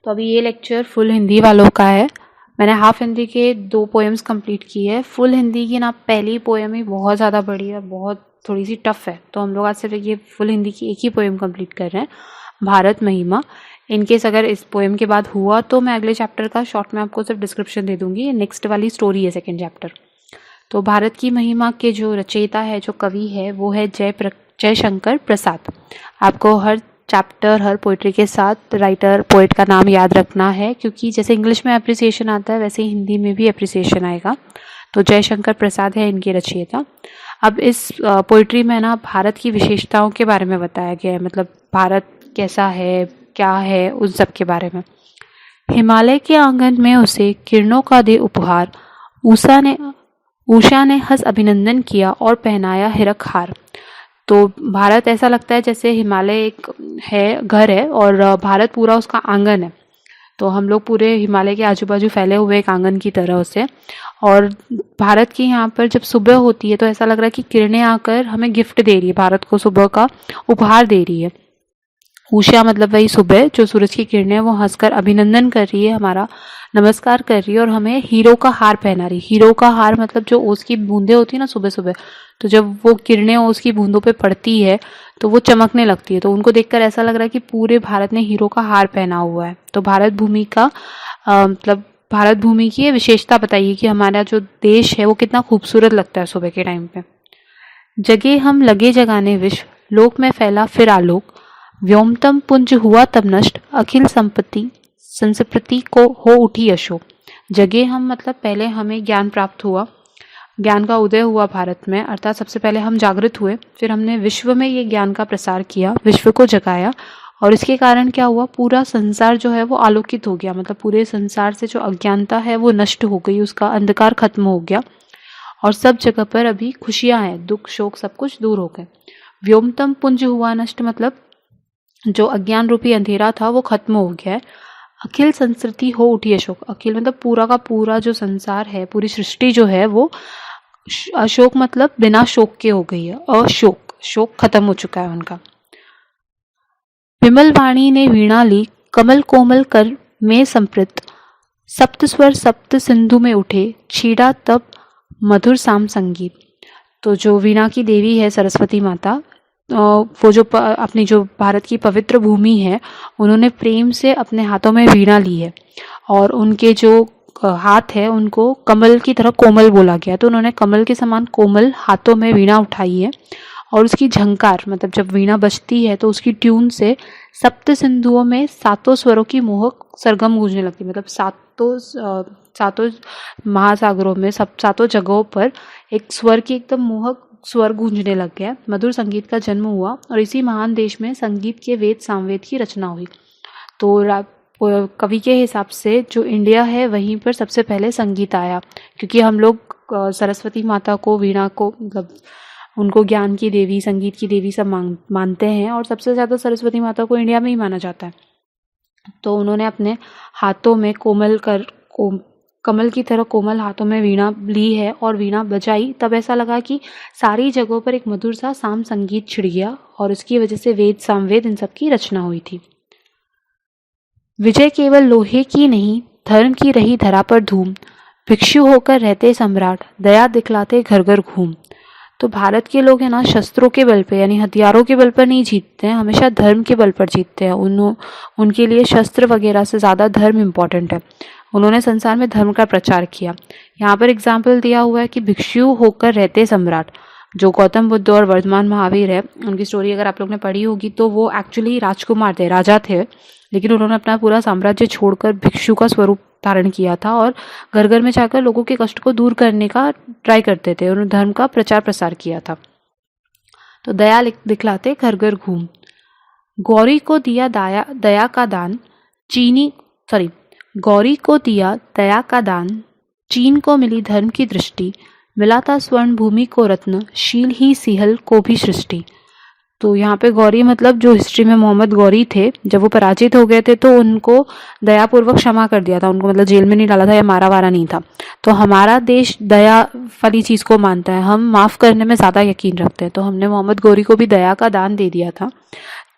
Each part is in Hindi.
तो अभी ये लेक्चर फुल हिंदी वालों का है। मैंने हाफ हिंदी के 2 पोएम्स कंप्लीट की है। फुल हिंदी की ना पहली पोएम ही बहुत ज़्यादा बड़ी है, बहुत थोड़ी सी टफ है, तो हम लोग आज सिर्फ ये फुल हिंदी की एक ही पोएम कंप्लीट कर रहे हैं, भारत महिमा। इनकेस अगर इस पोएम के बाद हुआ तो मैं अगले चैप्टर का शॉर्ट में आपको सिर्फ डिस्क्रिप्शन दे दूंगी। नेक्स्ट वाली स्टोरी है सेकेंड चैप्टर। तो भारत की महिमा के जो रचयिता है, जो कवि है, वो है जयशंकर प्रसाद। आपको हर चैप्टर, हर पोइट्री के साथ राइटर, पोइट का नाम याद रखना है, क्योंकि जैसे इंग्लिश में अप्रिसिएशन आता है वैसे ही हिंदी में भी अप्रिसिएशन आएगा। तो जयशंकर प्रसाद है इनके रचयिता। अब इस पोइट्री में ना भारत की विशेषताओं के बारे में बताया गया है, मतलब भारत कैसा है, क्या है, उन सब के बारे में। हिमालय के आंगन में उसे किरणों का दे उपहार, उषा ने हंस अभिनंदन किया और पहनाया हिरक हार। तो भारत ऐसा लगता है जैसे हिमालय एक है, घर है, और भारत पूरा उसका आंगन है। तो हम लोग पूरे हिमालय के आजू बाजू फैले हुए एक आंगन की तरह उसे। और भारत की यहाँ पर जब सुबह होती है तो ऐसा लग रहा है कि किरणें आकर हमें गिफ्ट दे रही है, भारत को सुबह का उपहार दे रही है। उषा मतलब वही सुबह, जो सूरज की किरणें, वो हंसकर अभिनंदन कर रही है, हमारा नमस्कार कर रही है, और हमें हीरो का हार पहना रही है। हीरो का हार मतलब जो ओस की बूंदें होती है ना सुबह सुबह, तो जब वो किरणें ओस की बूंदों पे पड़ती है तो वो चमकने लगती है। तो उनको देखकर ऐसा लग रहा है कि पूरे भारत ने हीरो का हार पहना हुआ है। तो भारत भूमि का मतलब भारत भूमि की विशेषता बताइए कि हमारा जो देश है वो कितना खूबसूरत लगता है सुबह के टाइम पे। जगे हम लगे जगाने विश्व, लोक में फैला फिर आलोक, व्योमतम पुंज हुआ तब नष्ट, अखिल संपत्ति संस्कृति को हो उठी अशोक। जगे हम मतलब पहले हमें ज्ञान प्राप्त हुआ, ज्ञान का उदय हुआ भारत में, अर्थात सबसे पहले हम जागृत हुए, फिर हमने विश्व में ये ज्ञान का प्रसार किया, विश्व को जगाया, और इसके कारण क्या हुआ, पूरा संसार जो है वो आलोकित हो गया। मतलब पूरे संसार से जो अज्ञानता है वो नष्ट हो गई, उसका अंधकार खत्म हो गया, और सब जगह पर अभी खुशियां हैं, दुख शोक सब कुछ दूर हो गए। व्योमतम पुंज हुआ नष्ट मतलब जो अज्ञान रूपी अंधेरा था वो खत्म हो गया है। अखिल संस्कृति हो उठी अशोक, अखिल मतलब पूरा का पूरा जो संसार है, पूरी सृष्टि जो है वो अशोक मतलब बिना शोक के हो गई है, अशोक, शोक खत्म हो चुका है उनका। विमल वाणी ने वीणा ली, कमल कोमल कर में संप्रत, सप्त स्वर सप्त सिंधु में उठे, छीड़ा तब मधुर साम संगीत। तो जो वीणा की देवी है सरस्वती माता, वो जो अपनी जो भारत की पवित्र भूमि है, उन्होंने प्रेम से अपने हाथों में वीणा ली है, और उनके जो हाथ है उनको कमल की तरह कोमल बोला गया। तो उन्होंने कमल के समान कोमल हाथों में वीणा उठाई है, और उसकी झंकार मतलब जब वीणा बजती है तो उसकी ट्यून से सप्त सिंधुओं में सातों स्वरों की मोहक सरगम गूंजने लगती है। मतलब सातों महासागरों में सातों जगहों पर एक स्वर की एकदम मोहक स्वर गूंजने लग गया। मधुर संगीत का जन्म हुआ, और इसी महान देश में संगीत के वेद सामवेद की रचना हुई। तो कवि के हिसाब से जो इंडिया है वहीं पर सबसे पहले संगीत आया, क्योंकि हम लोग सरस्वती माता को, वीणा को, मतलब उनको ज्ञान की देवी, संगीत की देवी सब मानते हैं, और सबसे ज़्यादा सरस्वती माता को इंडिया में ही माना जाता है। तो उन्होंने अपने हाथों में कमल की तरह कोमल हाथों में वीणा ली है और वीणा बजाई, तब ऐसा लगा कि सारी जगहों पर एक मधुर सा साम संगीत छिड़ गया, और उसकी वजह से वेद सामवेद इन सब की रचना हुई थी। विजय केवल लोहे की नहीं, धर्म की रही धरा पर धूम, भिक्षु होकर रहते सम्राट, दया दिखलाते घर घर घूम। तो भारत के लोग हैं ना, शस्त्रों के बल पे यानी हथियारों के बल पर नहीं जीतते हैं, हमेशा धर्म के बल पर जीतते हैं। उनके लिए शस्त्र वगैरह से ज़्यादा धर्म इम्पॉर्टेंट है। उन्होंने संसार में धर्म का प्रचार किया। यहाँ पर एग्जाम्पल दिया हुआ है कि भिक्षु होकर रहते सम्राट, जो गौतम बुद्ध और वर्धमान महावीर है, उनकी स्टोरी अगर आप लोग ने पढ़ी होगी तो वो एक्चुअली राजकुमार थे, राजा थे, लेकिन उन्होंने अपना पूरा साम्राज्य छोड़कर भिक्षु का स्वरूप धारण किया था, और घर घर में जाकर लोगों के कष्ट को दूर करने का ट्राई करते थे। उन्होंने धर्म का प्रचार प्रसार किया था। तो दया दिखलाते घर घर घूम, गौरी को दिया दया का दान, गौरी को दिया दया का दान, चीन को मिली धर्म की दृष्टि, मिला था स्वर्ण भूमि को रत्न, शील ही सिहल को भी सृष्टि। तो यहाँ पे गौरी मतलब जो हिस्ट्री में मोहम्मद गौरी थे, जब वो पराजित हो गए थे तो उनको दयापूर्वक क्षमा कर दिया था, उनको मतलब जेल में नहीं डाला था या मारा वारा नहीं था। तो हमारा देश दया वाली चीज़ को मानता है, हम माफ़ करने में ज़्यादा यकीन रखते हैं, तो हमने मोहम्मद गौरी को भी दया का दान दे दिया था।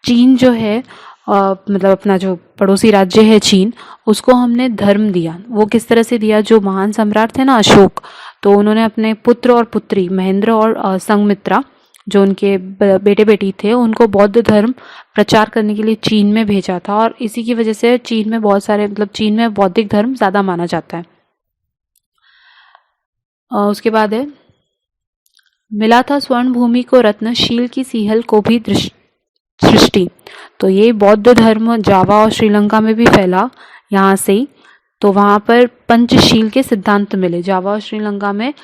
चीन जो है मतलब अपना जो पड़ोसी राज्य है चीन, उसको हमने धर्म दिया। वो किस तरह से दिया, जो महान सम्राट थे ना अशोक, तो उन्होंने अपने पुत्र और पुत्री महेंद्र और संघमित्रा, जो उनके बेटे बेटी थे, उनको बौद्ध धर्म प्रचार करने के लिए चीन में भेजा था। और इसी की वजह से चीन में बहुत सारे, मतलब चीन में बौद्धिक धर्म ज़्यादा माना जाता है। उसके बाद है, मिला था स्वर्ण भूमि को रत्न, शील की सीहल को भी सृष्टि। तो ये बौद्ध धर्म जावा और श्रीलंका में भी फैला यहाँ से ही। तो वहाँ पर पंचशील के सिद्धांत मिले। जावा और श्रीलंका में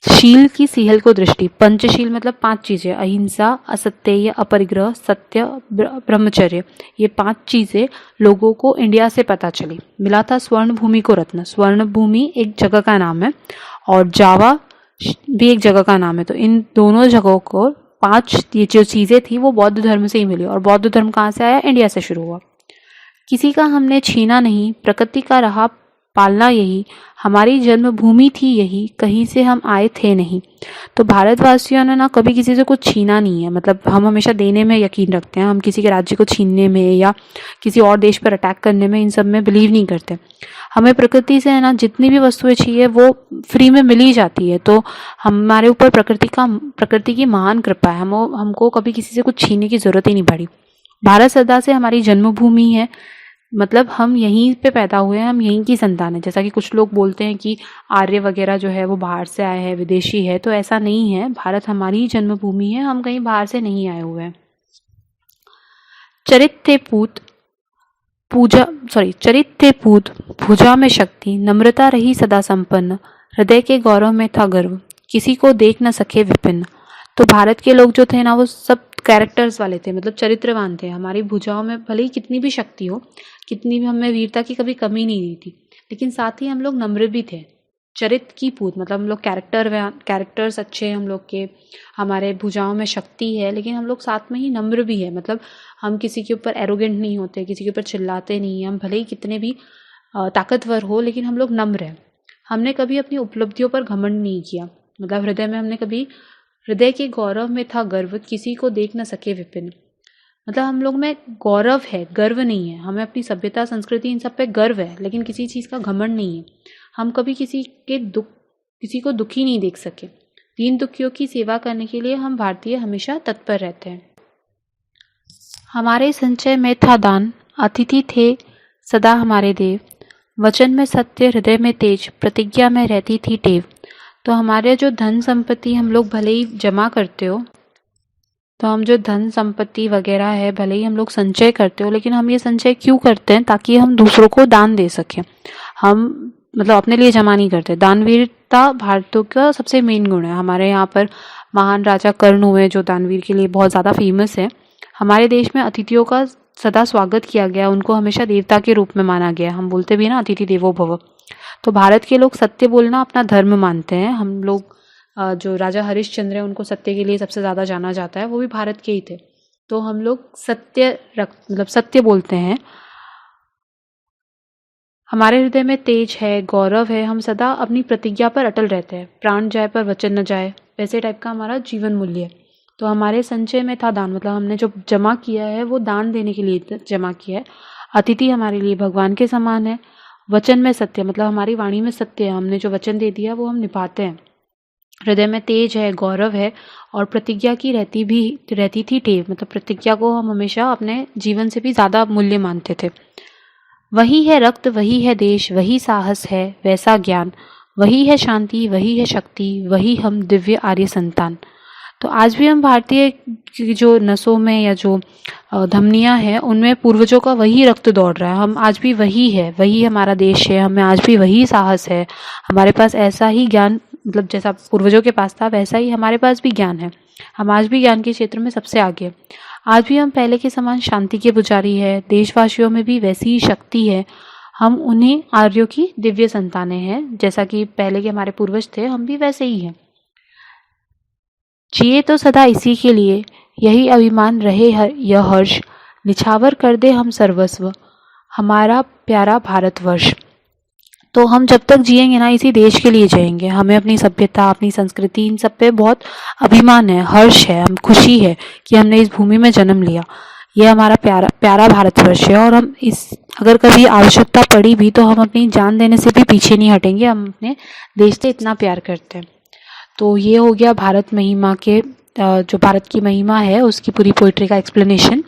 शील की सीहल को दृष्टि, पंचशील मतलब 5 चीजें, अहिंसा, असत्यय, अपरिग्रह, सत्य, ब्रह्मचर्य, ये 5 चीजें लोगों को इंडिया से पता चली। मिला था स्वर्ण भूमि को रत्न, स्वर्ण भूमि एक जगह का नाम है और जावा भी एक जगह का नाम है। तो इन दोनों जगहों को 5 ये जो चीजें थी वो बौद्ध धर्म से ही मिली। और बौद्ध धर्म कहाँ से आया, इंडिया से शुरू हुआ। किसी का हमने छीना नहीं, प्रकृति का रहा पालना यही, हमारी जन्मभूमि थी यही, कहीं से हम आए थे नहीं। तो भारतवासियों ने ना कभी किसी से कुछ छीना नहीं है। मतलब हम हमेशा देने में यकीन रखते हैं, हम किसी के राज्य को छीनने में या किसी और देश पर अटैक करने में, इन सब में बिलीव नहीं करते। हमें प्रकृति से है ना जितनी भी वस्तुएं चाहिए वो फ्री में मिल ही जाती है। तो हमारे ऊपर प्रकृति की महान कृपा है, हमको कभी किसी से कुछ छीनने की जरूरत ही नहीं पड़ी। भारत सदा से हमारी जन्मभूमि है, मतलब हम यहीं पे पैदा हुए हैं, हम यहीं की संतान है। जैसा कि कुछ लोग बोलते हैं कि आर्य वगैरह जो है वो बाहर से आए हैं, विदेशी है, तो ऐसा नहीं है। भारत हमारी ही जन्मभूमि है, हम कहीं बाहर से नहीं आए हुए हैं। चरित थे पूत, भुजा में शक्ति, नम्रता रही सदा संपन्न, हृदय के गौरव में था गर्व, किसी को देख न सके विपिन। तो भारत के लोग जो थे ना वो सब कैरेक्टर्स वाले थे, मतलब चरित्रवान थे। हमारी भुजाओं में भले ही कितनी भी शक्ति हो, कितनी भी हमें वीरता की कभी कमी नहीं दी थी, लेकिन साथ ही हम लोग नम्र भी थे। चरित्र की पूत मतलब हम लोग कैरेक्टर्स अच्छे हैं हम लोग के, हमारे भुजाओं में शक्ति है, लेकिन हम लोग साथ में ही नम्र भी है। मतलब हम किसी के ऊपर एरोगेंट नहीं होते, किसी के ऊपर चिल्लाते नहीं, हम भले ही कितने भी ताकतवर हो, लेकिन हम लोग नम्र हैं। हमने कभी अपनी उपलब्धियों पर घमंड नहीं किया, मतलब हृदय में हमने कभी, हृदय के गौरव में था गर्व, किसी को देख न सके विपिन। मतलब हम लोग में गौरव है, गर्व नहीं है। हमें अपनी सभ्यता, संस्कृति, इन सब पे गर्व है, लेकिन किसी चीज़ का घमंड नहीं है। हम कभी किसी को दुखी नहीं देख सके। दीन दुखियों की सेवा करने के लिए हम भारतीय हमेशा तत्पर रहते हैं। हमारे संचय में था दान, अतिथि थे सदा हमारे देव, वचन में सत्य, हृदय में तेज, प्रतिज्ञा में रहती थी टेव। तो हमारे जो धन संपत्ति हम लोग भले ही जमा करते हो, तो हम जो धन संपत्ति वगैरह है भले ही हम लोग संचय करते हो, लेकिन हम ये संचय क्यों करते हैं, ताकि हम दूसरों को दान दे सकें। हम मतलब अपने लिए जमा नहीं करते। दानवीरता भारतीयों का सबसे मेन गुण है। हमारे यहाँ पर महान राजा कर्ण हुए जो दानवीर के लिए बहुत ज़्यादा फेमस है। हमारे देश में अतिथियों का सदा स्वागत किया गया, उनको हमेशा देवता के रूप में माना गया। हम बोलते भी ना अतिथि देवो भव। तो भारत के लोग सत्य बोलना अपना धर्म मानते हैं। हम लोग जो राजा हरिश्चंद्र है उनको सत्य के लिए सबसे ज़्यादा जाना जाता है, वो भी भारत के ही थे। तो हम लोग सत्य बोलते हैं। हमारे हृदय में तेज है, गौरव है, हम सदा अपनी प्रतिज्ञा पर अटल रहते हैं। प्राण जाए पर वचन न जाए, वैसे टाइप का हमारा जीवन मूल्य है। तो हमारे संचय में था दान, मतलब हमने जो जमा किया है वो दान देने के लिए जमा किया है। अतिथि हमारे लिए भगवान के समान है। वचन में सत्य, मतलब हमारी वाणी में सत्य है, हमने जो वचन दे दिया वो हम निभाते हैं। हृदय में तेज है, गौरव है, और प्रतिज्ञा की रहती थी टेव, मतलब प्रतिज्ञा को हम हमेशा अपने जीवन से भी ज़्यादा मूल्य मानते थे। वही है रक्त, वही है देश, वही साहस है, वैसा ज्ञान, वही है शांति, वही है शक्ति, वही हम दिव्य आर्य संतान। तो आज भी हम भारतीय की जो नसों में या जो धमनियाँ हैं उनमें पूर्वजों का वही रक्त दौड़ रहा है। हम आज भी वही है, वही हमारा देश है, हमें आज भी वही साहस है, हमारे पास ऐसा ही ज्ञान, मतलब जैसा पूर्वजों के पास था वैसा ही हमारे पास भी ज्ञान है। हम आज भी ज्ञान के क्षेत्र में सबसे आगे हैं। आज भी हम पहले के समान शांति के पुजारी है। देशवासियों में भी वैसी ही शक्ति है। हम उन्हीं आर्यों की दिव्य संतानें हैं, जैसा कि पहले के हमारे पूर्वज थे, हम भी वैसे ही हैं। जिए तो सदा इसी के लिए, यही अभिमान रहे यह हर्ष, निछावर कर दे हम सर्वस्व, हमारा प्यारा भारतवर्ष। तो हम जब तक जिएंगे ना इसी देश के लिए जिएंगे। हमें अपनी सभ्यता, अपनी संस्कृति, इन सब पे बहुत अभिमान है, हर्ष है, हम खुशी है कि हमने इस भूमि में जन्म लिया। ये हमारा प्यारा प्यारा भारतवर्ष है और हम इस अगर कभी आवश्यकता पड़ी भी तो हम अपनी जान देने से भी पीछे नहीं हटेंगे। हम अपने देश से इतना प्यार करते हैं। तो ये हो गया भारत महिमा के जो भारत की महिमा है उसकी पूरी पोइट्री का एक्सप्लेनेशन।